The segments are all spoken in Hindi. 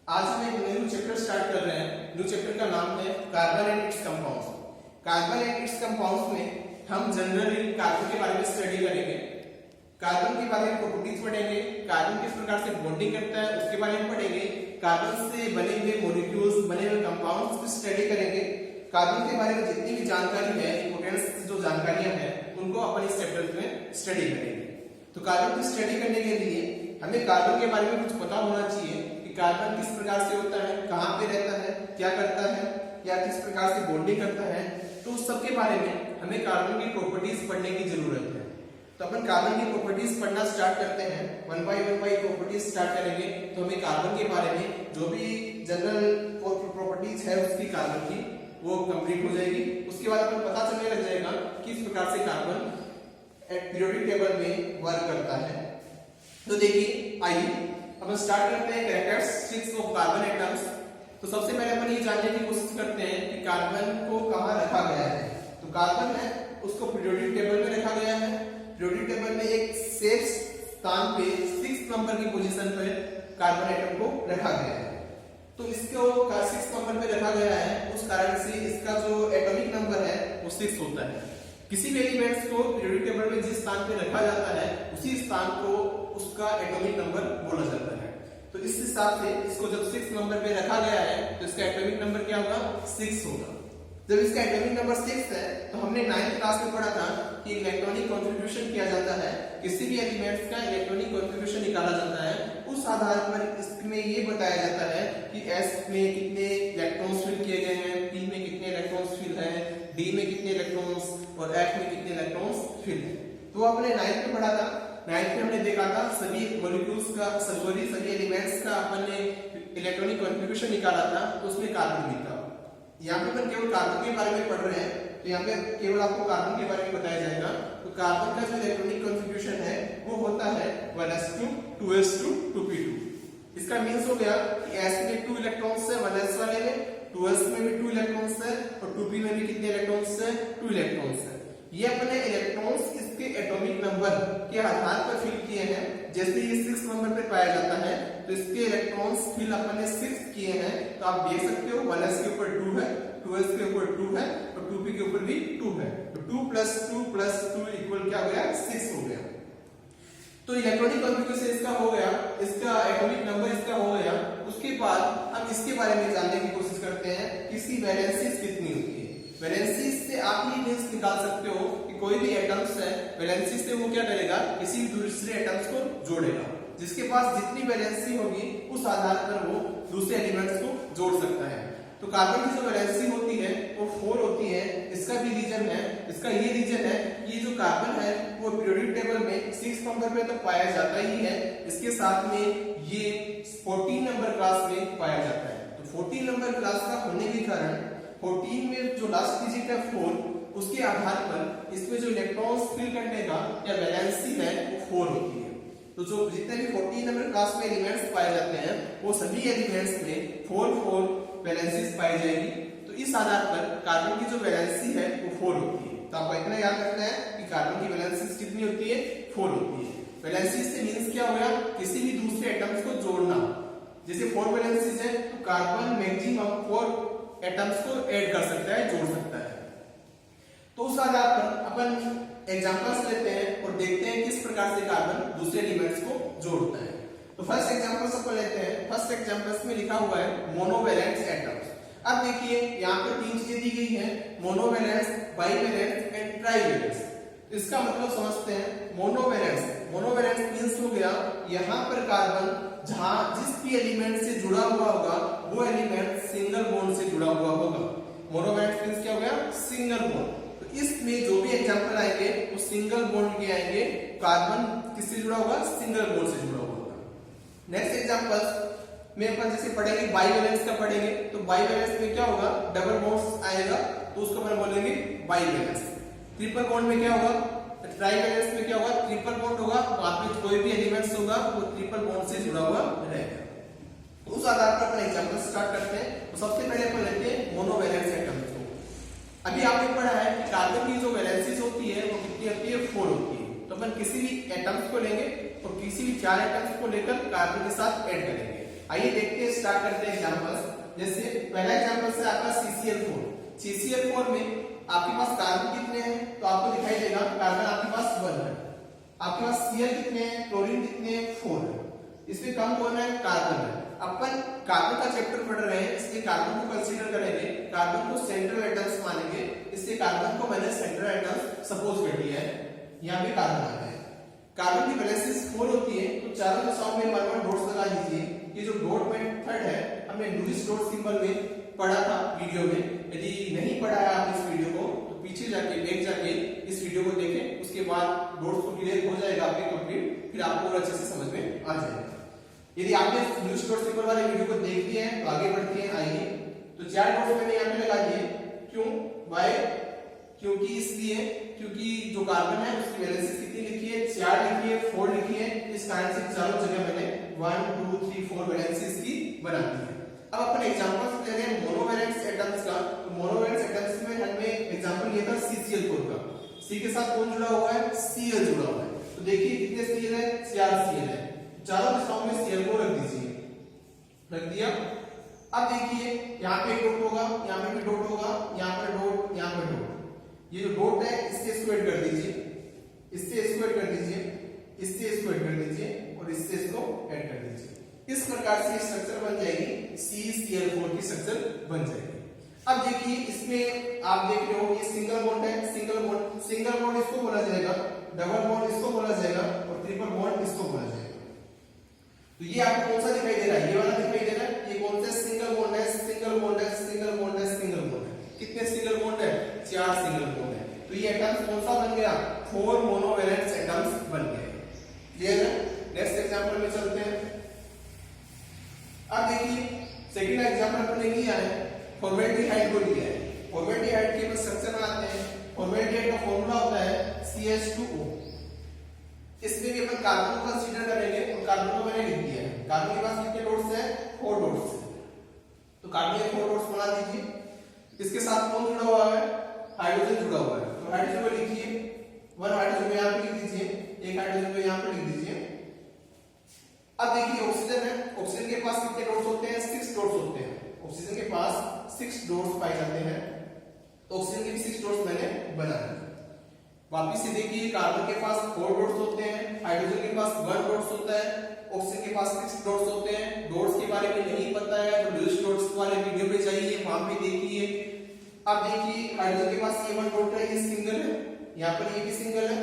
आज हम एक न्यू चैप्टर स्टार्ट कर रहे हैं। न्यू चैप्टर का नाम है carbon and it's compounds. Carbon and it's compounds में हम जनरली कार्बन के बारे में स्टडी करेंगे, कार्बन के बारे में प्रॉपर्टीज पढ़ेंगे, कार्बन किस प्रकार से बॉन्डिंग करता है उसके बारे में पढ़ेंगे, कार्बन से बने हुए मॉलिक्यूल्स, बने हुए कंपाउंड्स की स्टडी करेंगे। कार्बन के बारे में जितनी भी जानकारी है, इंपॉर्टेंट जो जानकारियां हैं, उनको अपन इस चैप्टर में स्टडी करेंगे। तो कार्बन की स्टडी करने के लिए हमें कार्बन के बारे में कुछ पता होना चाहिए कि कार्बन किस प्रकार से होता है, कहाँ पे रहता है, क्या करता है, या किस प्रकार से बॉन्डिंग करता है। तो उस सब के बारे में हमें कार्बन की प्रॉपर्टीज पढ़ने की जरूरत है। तो अपन कार्बन की प्रॉपर्टीज पढ़ना स्टार्ट करते हैं, वन बाय प्रॉपर्टीज स्टार्ट करेंगे। तो हमें कार्बन के बारे में जो भी जनरल प्रॉपर्टीज है उसकी कार्बन की, वो कंप्लीट हो जाएगी। उसके बाद अपन पता चलने लग जाएगा किस प्रकार से कार्बन पीरियोडिक टेबल में वर्क करता है। तो देखिए, आइए अब स्टार्ट करते हैं कैरेक्टरिस्टिक्स ऑफ कार्बन एटम्स। तो सबसे पहले अपन ये जानने की कोशिश करते हैं कि कार्बन को कहाँ रखा गया है। तो कार्बन है उसको पीरियोडिक टेबल में रखा गया है। पीरियोडिक टेबल में एक सेफ स्थान पे 6 नंबर की पोजीशन पे कार्बन एटम को रखा गया है। तो इसको 6 नंबर पे रखा गया है, उस कारण से इसका जो एटॉमिक नंबर है वो 6 होता है। किसी भी एलिमेंट्स को पीरियोडिक टेबल में जिस स्थान पे रखा जाता है उसी स्थान को उसका एटॉमिक नंबर बोला जाता है। तो इस हिसाब से इसको जब 6 नंबर पे रखा गया है तो इसका एटॉमिक नंबर क्या होगा, 6 होगा। जब इसका एटॉमिक नंबर 6 है तो हमने 9th क्लास में पढ़ा था कि इलेक्ट्रॉनिक कॉन्ट्रीब्यूशन किया जाता है, किसी भी एलिमेंट्स का इलेक्ट्रॉनिक कॉन्ट्रीब्यूशन निकाला जाता है। उस आधार पर इसमें ये बताया जाता है कि S में कितने इलेक्ट्रॉन्स फिल किए गए हैं, P में कितने इलेक्ट्रॉन्स फिल हैं, D में कितने इलेक्ट्रॉन्स और F में कितने इलेक्ट्रॉन्स फिल हैं। तो आपने 9th में पढ़ा था। 9th में हमने देखा था सभी मॉलिक्यूल्स का, सभी एलिमेंट्स का अपन ने इलेक्ट्रॉनिक कॉन्ट्रीब्यूशन निकाला था, तो उसमें कार्बन भी था। यहाँ पे अपन केवल कार्बन के बारे में पढ़ रहे हैं, तो यहाँ पे केवल आपको कार्बन के बारे में बताया जाएगा। तो कार्बन का जो इलेक्ट्रॉनिक कॉन्ट्रीब्यूशन है वो होता है 1s2 2s2 2p2। इसका मींस हो गया कि s में 2 इलेक्ट्रॉन्स है 1s वाले में, 2s में भी 2 इलेक्ट्रॉन्स है और 2p में भी कितने इलेक्ट्रॉन्स है, 2 इलेक्ट्रॉन्स है। ये अपने इलेक्ट्रॉन्स इसके एटॉमिक नंबर के आधार पर फिल किए हैं। जैसे ये 6 नंबर पे पाया जाता है तो इसके इलेक्ट्रॉन्स फिल अपन ने 6 किए हैं। तो आप देख सकते हो 1s के ऊपर 2 है, 2s के ऊपर 2 है और 2p के ऊपर भी 2 है। तो 2 + 2 + 2 इक्वल क्या हो गया, 6 हो गया। तो इलेक्ट्रॉनिक कॉन्फ़िगरेशन इसका हो गया, इसका एटॉमिक नंबर इसका हो गया। उसके बाद हम इसके बारे में जानने की कोशिश करते हैं कि इसकी वैलेंसीज कितनी होती है। वैलेंसीज से आप ये मींस निकाल सकते हो कि कोई भी एटम्स है, वैलेंसी से वो क्या करेगा, किसी दूसरे एटम्स को जोड़ेगा। जिसके पास जितनी वैलेंसी होगी उस आधार पर वो दूसरे एलिमेंट्स को जोड़ सकता है। तो कार्बन की जो वैलेंसी होती है वो 4 होती है। इसका भी रीजन है, इसका ये रीजन है कि ये जो कार्बन है वो पीरियोडिक टेबल में 6 नंबर पे तो पाया जाता ही है, इसके साथ में ये 14 नंबर क्लास में पाया जाता है। तो 14 नंबर क्लास का होने के कारण 14 में जो लास्ट डिजिट है 4, उसके आधार पर इसमें जो इलेक्ट्रॉन्स फिल करने का या वैलेंसी है वो 4 होती है। तो जो जितने भी 14 नंबर क्लास में एलिमेंट्स पाए जाते हैं वो सभी एलिमेंट्स में 4 वैलेंसीज पाई जाएगी। तो इस आधार पर कार्बन की जो वैलेंसी है वो 4 होती है। तो आपको इतना याद रखना है कि कार्बन की वैलेंसीज कितनी होती है, 4 होती है। वैलेंसीज से मींस क्या हो गया, किसी भी दूसरे एटम्स को जोड़ना। जैसे 4 वैलेंसीज है तो कार्बन मैक्सिमम 4 एटम्स को ऐड कर सकता है, जोड़ सकता है। तो उस आधार पर अपन एग्जांपल्स लेते हैं और देखते हैं किस प्रकार से कार्बन दूसरे एलिमेंट्स को जोड़ता है। तो फर्स्ट एग्जांपल्स अपन लेते हैं। फर्स्ट एग्जांपल्स में लिखा हुआ है मोनोवैलेंट एटम्स। अब देखिए यहाँ पे 3 चीजें दी गई हैं, मोनोवैलेंस, बाइवैलेंस एंड ट्राइवैलेंस। इसका मतलब समझते हैं। मोनोवैलेंस मींस हो गया यहाँ पर कार्बन जहां जिस भी एलिमेंट से जुड़ा हुआ होगा वो एलिमेंट सिंगल बॉन्ड से जुड़ा हुआ होगा। मोनोवैलेंस मींस क्या हो गया, सिंगल बॉन्ड। तो इसमें जो भी एग्जांपल आएंगे वो सिंगल बॉन्ड के आएंगे। कार्बन किससे जुड़ा होगा, सिंगल बॉन्ड से जुड़ा होगा। नेक्स्ट एग्जांपल्स में अपन जैसे पढ़ेंगे बाइवैलेंस का पढ़ेंगे, तो बाइवैलेंस में क्या होगा, डबल बॉन्ड्स आएगा तो उसको अपन बोलेंगे बाइवैलेंस। ट्रिपल बॉन्ड में क्या होगा, ट्राइवैलेंस में क्या होगा, ट्रिपल बॉन्ड होगा। वहां पे कोई भी एलिमेंट्स होगा वो ट्रिपल बॉन्ड से जुड़ा हुआ रहेगा। तो उस आधार पर अपन एग्जांपल स्टार्ट करते हैं। तो सबसे पहले अपन लेते हैं मोनोवैलेंस एटम्स को। अभी आपने पढ़ा है कि कार्बन की जो वैलेंसीज होती है वो कितनी होती है, 4 होती है। तो अपन किसी भी एटम्स को लेंगे और किसी भी 4 एटम्स को लेकर कार्बन के साथ ऐड करेंगे। आइए देखते हैं स्टार्ट करते हैं एग्जांपल्स। जैसे पहला एग्जांपल से आपका CCl4। CCl4 में आपके पास कार्बन कितने हैं, तो आपको दिखाई देगा कार्बन आपके पास 1 है। आपके पास Cl कितने हैं, क्लोरीन कितने हैं, 4 है। इसमें कम कौन है, कार्बन है। अपन कार्बन का चैप्टर पढ़ रहे हैं, इसलिए कार्बन को कंसीडर करेंगे, कार्बन को सेंट्रल एटम्स मानेंगे, इसलिए कार्बन को मैंने सेंट्रल एटम्स सपोज कर दिया है। यहाँ पे कार्बन आ गया है। कार्बन की वैलेंसी 4 होती है, तो चारों दिशाओं में 1 1 डॉट्स लगा दीजिए। ये जो डॉट मेथड है हमने लुईस डॉट सिंबल में पढ़ा था वीडियो में। यदि नहीं पढ़ा है आप इस वीडियो को तो पीछे जाके बैक जाके इस वीडियो को देखें, उसके बाद डॉट्स को क्लियर हो जाएगा आपके कंप्लीट, फिर आपको और अच्छे से समझ में आ जाएगा। यदि आपने लुईस डॉट सिंबल वाले वीडियो को देख लिया है तो आगे बढ़ते हैं। आइए, तो 4 डॉट्स मैंने यहाँ पे लगा दिए। क्यों, वाई? क्योंकि इसलिए क्योंकि जो कार्बन है उसकी वैलेंसी कितनी लिखी है, 4 लिखी है, 4 लिखी है। इस कारण से चारों जगह मैंने 1 2 3 4 वैलेंसी इसकी बना दी है। अब अपन एग्जांपल्स ले रहे हैं मोनोवैलेंस एटम्स का। तो मोनोवैलेंस एटम्स में हमने एग्जांपल लिया था CCl4 का। C के साथ कौन जुड़ा हुआ है, Cl जुड़ा हुआ है। तो देखिए कितने Cl है, 4 Cl है। चारों दिशाओं में Cl को रख दीजिए, रख दिया। अब देखिए यहाँ पे डॉट होगा, यहाँ पे भी डॉट होगा, यहाँ पे डॉट, यहाँ पे डॉट। ये जो डॉट है इससे इसको ऐड कर दीजिए, इससे इसको ऐड कर दीजिए, इससे इसको ऐड कर दीजिए और इससे इसको ऐड कर दीजिए। इस प्रकार से स्ट्रक्चर बन जाएगी, CCl4 की स्ट्रक्चर बन जाएगी। अब देखिए इसमें आप देख रहे हो ये सिंगल बॉन्ड है, सिंगल बॉन्ड इसको बोला जाएगा, डबल बॉन्ड इसको बोला जाएगा और ट्रिपल बॉन्ड इसको बोला जाएगा। तो ये आपको कौन सा दिखाई दे रहा है, ये वाला दिखाई दे रहा है। ये कौन सा सिंगल बॉन्ड है, सिंगल बॉन्ड है, सिंगल बॉन्ड है, सिंगल बॉन्ड है। कितने सिंगल बॉन्ड है, 4 सिंगल बॉन्ड है। तो ये एटम्स कौन सा बन गया, 4 मोनोवैलेंस एटम्स बन गए। क्लियर है? नेक्स्ट एग्जांपल में चलते हैं। अब देखिए सेकंड एग्जांपल हमने लिया है, फॉर्मेल्डिहाइड को लिया है। फॉर्मेल्डिहाइड के स्ट्रक्चर में आते हैं। फॉर्मेल्डिहाइड का फार्मूला होता है CH2O। इसमें भी अपन कार्बन को कंसीडर करेंगे और कार्बन को मैंने लिख दिया है। कार्बन के पास कितने डॉट्स हैं, 4 डॉट्स हैं। तो कार्बन के 4 डॉट्स बना दीजिए। इसके साथ कौन जुड़ा हुआ है, हाइड्रोजन जुड़ा हुआ है। तो हाइड्रोजन को लिखिए, 1 हाइड्रोजन को यहाँ पे लिख दीजिए, 1 हाइड्रोजन को यहाँ पे लिख दीजिए। अब देखिए ऑक्सीजन है, ऑक्सीजन के पास कितने डॉट्स होते हैं, 6 डॉट्स होते हैं। ऑक्सीजन के पास 6 डॉट्स पाए जाते हैं। तो ऑक्सीजन के भी 6 डॉट्स मैंने बना दिए। वापिस से देखिए कार्बन के पास 4 डॉट्स होते हैं, हाइड्रोजन के पास 1 डॉट्स होता है, ऑक्सीजन के पास 6 डॉट्स होते हैं। डॉट्स के बारे में नहीं पता है तो लुईस डॉट्स वाले वीडियो पे जाइए, वहां पे देखिए। अब देखिए हाइड्रोजन के पास ये 1 डॉट है, ये सिंगल है, यहाँ पर ये भी सिंगल है,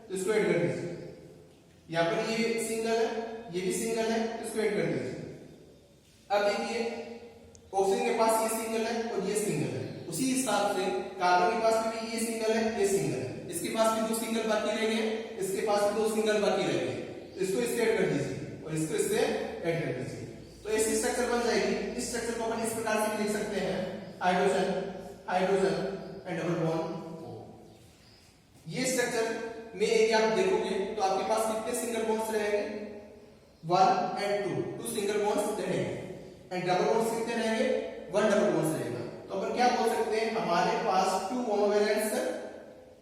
तो इसको ऐड कर दीजिए। यहाँ पर ये सिंगल है, ये भी सिंगल है, तो इसको ऐड कर दीजिए। अब देखिए ऑक्सीजन के पास ये सिंगल है और ये सिंगल है। उसी हिसाब से कार्बन के पास भी ये सिंगल है, ये सिंगल है, इसके पास भी 2 सिंगल बाकी रह गए, इसके पास भी 2 सिंगल बाकी रह गए। इसको इससे ऐड कर दीजिए और इसको इससे ऐड कर दीजिए। तो ऐसी स्ट्रक्चर बन जाएगी। इस स्ट्रक्चर को अपन इस प्रकार से लिख सकते हैं, hydrogen hydrogen and double bond O। ये स्ट्रक्चर में यदि आप देखोगे तो आपके पास कितने सिंगल बॉन्ड्स रहेंगे, 1 and 2 सिंगल बॉन्ड्स रहेंगे। एंड डबल बॉन्ड्स कितने रहेंगे, 1 डबल बॉन्ड्स रहेगा। तो अपन क्या बोल सकते हैं, हमारे पास 2 मोनोवैलेंस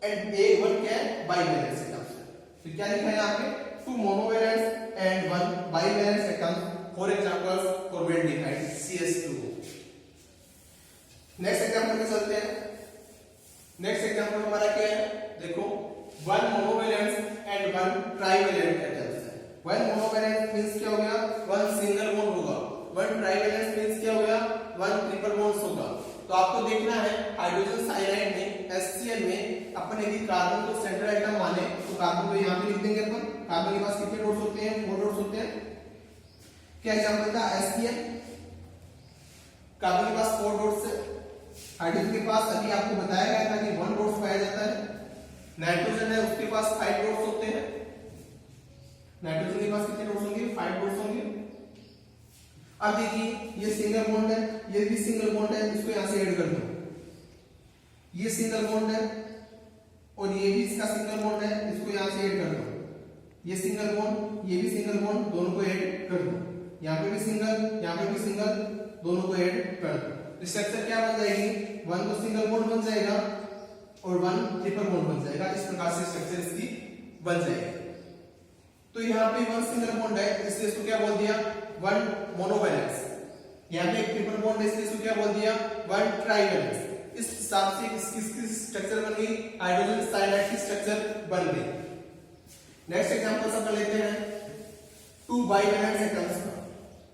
एंड 1 क्या है, बाइवैलेंस एटम्स। तो क्या लिखा है यहाँ पे, 2 monovalence and 1 bivalence atoms. For example formaldehyde CH2O। Next example पे चलते हैं। नेक्स्ट एग्जांपल हमारा क्या है, देखो 1 मोनोवैलेंस एंड 1 ट्राइवैलेंट एटम्स है। 1 मोनोवैलेंस मींस क्या हो गया, 1 सिंगल बॉन्ड होगा। 1 ट्राइवैलेंस मींस क्या हो गया, 1 ट्रिपल बॉन्ड्स होगा। तो आपको देखना है हाइड्रोजन साइनाइड में HCl में अपन यदि कार्बन को सेंट्रल एटम माने तो कार्बन को यहाँ पे लिख देंगे अपन। कार्बन के पास कितने डॉट्स होते हैं, 4 डॉट्स होते हैं। क्या एग्जांपल था, HCl, कार्बन के पास 4 डॉट्स है। हाइड्रोजन के पास अभी आपको बताया गया था कि 1 डॉट्स पाया जाता है। नाइट्रोजन है, उसके पास 5 डॉट्स होते हैं। नाइट्रोजन के पास कितने डॉट्स होंगे, 5 डॉट्स होंगे। अब देखिए ये सिंगल बॉन्ड है, ये भी सिंगल बॉन्ड है, इसको यहां से ऐड कर दो। ये सिंगल बॉन्ड है और ये भी इसका सिंगल बॉन्ड है, इसको यहां से ऐड कर दो। ये सिंगल बॉन्ड, ये भी सिंगल बॉन्ड, दोनों को ऐड कर दो। यहाँ पे भी सिंगल, यहाँ पे भी सिंगल, दोनों को ऐड कर दो। स्ट्रक्चर क्या बन जाएगी, 1 तो सिंगल बॉन्ड बन जाएगा और 1 ट्रिपल बॉन्ड बन जाएगा। इस प्रकार से स्ट्रक्चर इसकी बन जाएगी। तो यहाँ पे 1 सिंगल बॉन्ड है, इसलिए इसको क्या बोल दिया, 1 मोनोवैलेंस। यहाँ पे एक ट्रिपल बॉन्ड है इसलिए इसको क्या बोल दिया, वन ट्राइवैलेंस। इस हिसाब से किसकी स्ट्रक्चर बन गई, हाइड्रोजन साइनाइड की स्ट्रक्चर बन गई। नेक्स्ट एग्जांपल सब लेते हैं टू बाइवैलेंस एटम्स का।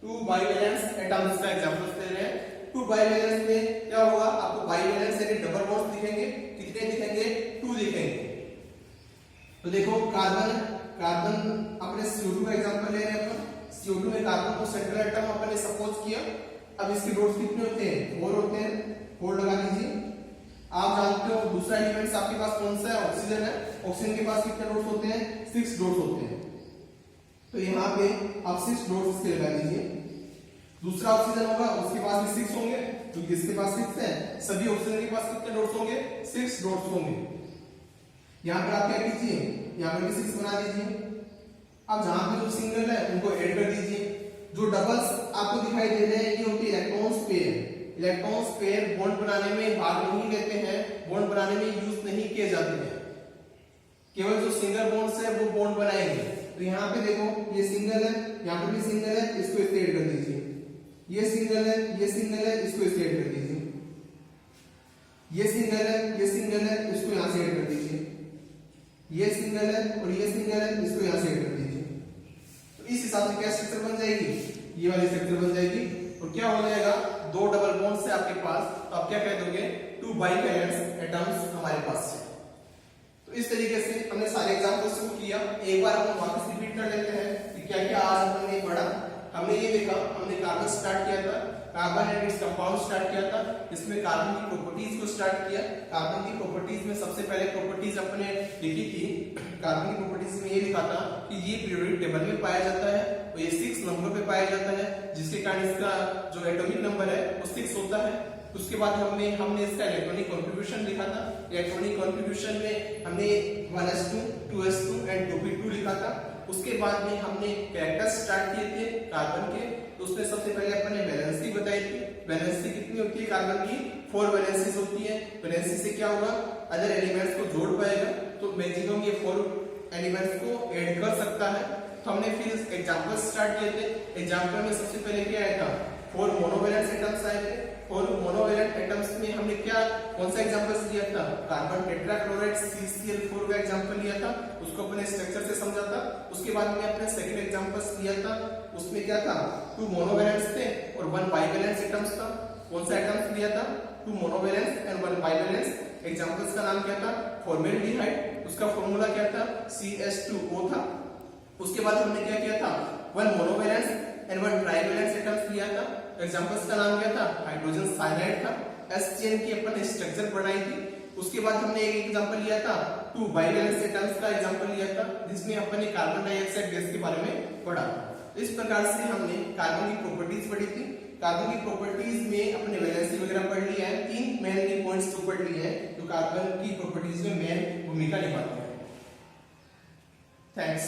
टू बाइवैलेंस एटम्स का एग्जांपल ले रहे हैं। टू बाइवैलेंस में क्या होगा, आपको बाइवैलेंस यानी डबल बॉन्ड्स दिखेंगे। कितने दिखेंगे, टू दिखेंगे। तो देखो कार्बन अपने CO2 का एग्जांपल ले रहे हैं अपन। CO2 में कार्बन को सेंट्रल एटम अपन ने सपोज किया। अब इसके डॉट्स कितने होते हैं, 4 होते हैं। 4 लगा दीजिए। आप जानते हो दूसरा एलिमेंट्स आपके पास कौन सा है, ऑक्सीजन है। ऑक्सीजन के पास कितने डॉट्स होते हैं, 6 डॉट्स होते हैं। तो यहाँ पे आप 6 डॉट्स इसके लगा दीजिए। दूसरा ऑक्सीजन होगा, उसके पास भी 6 होंगे, क्योंकि इसके पास 6 है। सभी ऑक्सीजन के पास कितने डॉट्स होंगे, 6 डॉट्स होंगे। यहाँ पर आप क्या कीजिए, यहाँ पर भी 6 बना दीजिए। अब जहां पे जो सिंगल है उनको ऐड कर दीजिए। जो डबल्स आपको दिखाई दे रहे हैं ये होती है electrons pair. Electrons pair bond बनाने में भाग नहीं लेते हैं, बॉन्ड बनाने में यूज नहीं किए जाते हैं। केवल जो सिंगल बॉन्ड्स है वो बॉन्ड बनाएंगे। तो यहाँ पे देखो ये सिंगल है, यहाँ पे भी सिंगल है, इसको इससे ऐड कर दीजिए। ये सिंगल है, ये सिंगल है, इसको इससे ऐड कर दीजिए। ये सिंगल है, ये सिंगल है, इसको यहाँ से ऐड कर दीजिए। ये सिंगल है और ये सिंगल है, इसको यहाँ से ऐड कर दीजिए। तो इस हिसाब से क्या स्ट्रक्चर बन जाएगी, ये वाली स्ट्रक्चर बन जाएगी। और क्या हो जाएगा, 2 डबल बॉन्ड से आपके पास, तो आप क्या कह दोगे, 2 बाइवैलेंस एटम्स हमारे पास है। तो इस तरीके से हमने सारे एग्जांपल्स को किया। एक बार हम वापस रिपीट कर लेते हैं कि क्या क्या आज हमने पढ़ा। हमने ये देखा, हमने कार्बन स्टार्ट किया था, carbon and its compound start किया था। इसमें कार्बन की प्रॉपर्टीज को स्टार्ट किया। कार्बन की प्रॉपर्टीज में सबसे पहले प्रॉपर्टीज अपने लिखी थी। कार्बन की प्रॉपर्टीज में ये लिखा था कि ये पीरियोडिक टेबल में पाया जाता है और ये 6 नंबर पे पाया जाता है, जिसके कारण इसका जो एटॉमिक नंबर है वो 6 होता है। उसके बाद हमने इसका इलेक्ट्रॉनिक कॉन्ट्रीब्यूशन लिखा था। इलेक्ट्रॉनिक कॉन्ट्रीब्यूशन में हमने 1s2, 2s2 एंड 2p2 लिखा था। उसके बाद में हमने कैरेक्टर्स स्टार्ट किए थे कार्बन के। तो उसमें सबसे पहले अपन ने वैलेंसी बताई थी। वैलेंसी कितनी होती है कार्बन की, 4 वैलेंसीज होती है। वैलेंसी से क्या होगा, अदर एलिमेंट्स को जोड़ पाएगा, तो मैक्सिमम ये 4 एलिमेंट्स को ऐड कर सकता है। तो हमने फिर एग्जांपल स्टार्ट किए थे। एग्जांपल में सबसे पहले क्या आया था, 4 मोनोवैलेंस एटम्स आए थे। और मोनोवैलेंट एटम्स में हमने क्या कौन सा एग्जांपल लिया था, कार्बन टेट्राक्लोराइड CCl4 का एग्जांपल लिया था। उसको अपने स्ट्रक्चर से समझा था। उसके बाद में अपने सेकंड एग्जांपल्स लिया था। उसमें क्या था, 2 मोनोवैलेंट्स थे और 1 बाइवैलेंस एटम्स था। कौन सा एटम्स लिया था, 2 मोनोवैलेंस एंड 1 बाइवैलेंस। एग्जांपल्स का नाम क्या था, फॉर्मेल्डिहाइड, उसका फार्मूला क्या था, CH2O था। उसके बाद हमने क्या किया था, 1 मोनोवैलेंस एंड 1 ट्राइवैलेंस एटम्स लिया था। एग्जांपल्स का नाम क्या था, हाइड्रोजन साइनाइड था। HCN की अपन स्ट्रक्चर बनाई थी। उसके बाद हमने एक एग्जांपल लिया था, 2 बाइवैलेंस एटम्स का एग्जांपल लिया था, जिसमें अपन ने कार्बन डाइऑक्साइड गैस के बारे में पढ़ा। इस प्रकार से हमने कार्बन की प्रॉपर्टीज पढ़ी थी। कार्बन की प्रॉपर्टीज में अपने वैलेंसी वगैरह पढ़ लिया है। 3 मेन पॉइंट्स तो पढ़ लिए हैं जो कार्बन की प्रॉपर्टीज में मेन भूमिका निभाते हैं। थैंक्स।